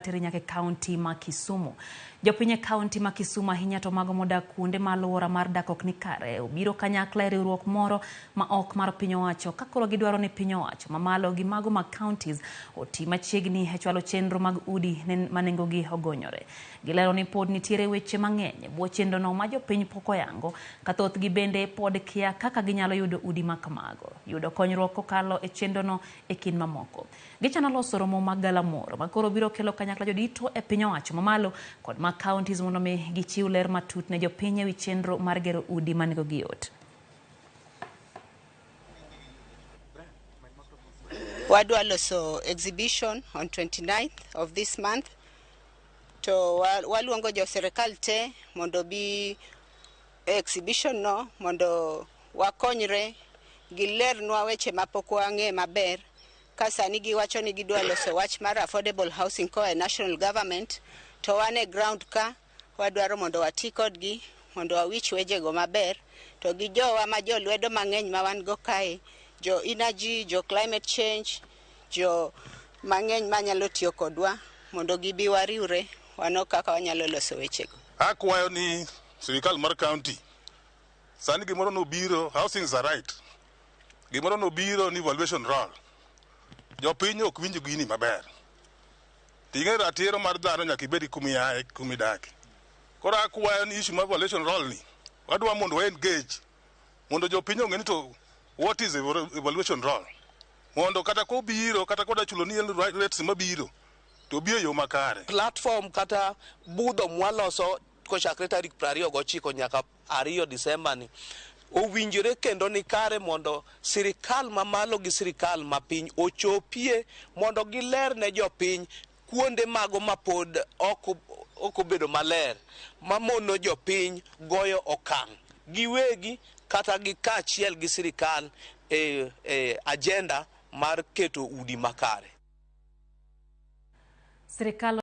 Nyaka kaunti ma Kisumu. Jopiny kaunti ma Kisumu ahinya to mago modak kuonde ma alwora mar dak ok ni kare obiro kanyakla e riwruok moro ma ok mar piny owacho ka koro gidwaro ni piny owacho mamalo gi mago mag counties oti machiegni e chwalo chenro mag udi ma nengogi ogonyore. Gilero ni pod nitiere weche mang'eny bwo chenrono ma jopiny pok oyango ka thothgi bende pod kia kaka ginyalo yudo udi ma kamago. Yudo konyruok kokalo e chenrono e kind mamoko. Gichano loso romo mag galamoro ma koro biro kelo kanyakla jodito e piny owacho mamalo kod ma counties mondo mi gichiw ler matut ne jopiny ewi chenro mar gero udi ma nengogi yot. Wadwa loso exhibition on 29th of this month to waluongo jo sirkal te mondo bi exhibition no mondo wakonyre gilernwa weche mapok wang'e maber ka sani giwacho ni gidwa loso wach mar affordable housing koa national government to wan e ground ka wadwaro mondo wati kodgi mondo wawich wejego maber to gi jowa ma jolwedo mang'eny ma wan go kae jo energy, jo climate change, jo mang'eny manyalo tiyo kodwa mondo gibi wariwre wano kaka wanyalo loso wechego. Akwayo ni sirkal mar county sani gimoro no biro housing is a right. Gimoro no biro ni evaluation roll. Jopiny ok winj gini maber. Ting'e ratiro mar dhano nyaka ibedi kumiaye kumidake. Koro akwayo ni issue mar evaluation roll ni wadwa mondo we engage mondo jopiny ong'e ni to what is evaluation roll. Mondo kata ko biro kata koda chulo ni rates mabiro to biyo yo makare. Platform kata budho mwaloso kochakre tarik 29 nyaka 2 Disemba ni owinjore kendo ni kare mondo sirkal mamalo gi sirkal mapiny ochopie mondo giler ne jopiny kuonde mago mapod ok obedo maler mamono jopiny goyo okang' giwegi kata gi kaachiel gi sirkal agenda mar keto udi makare. Sirkal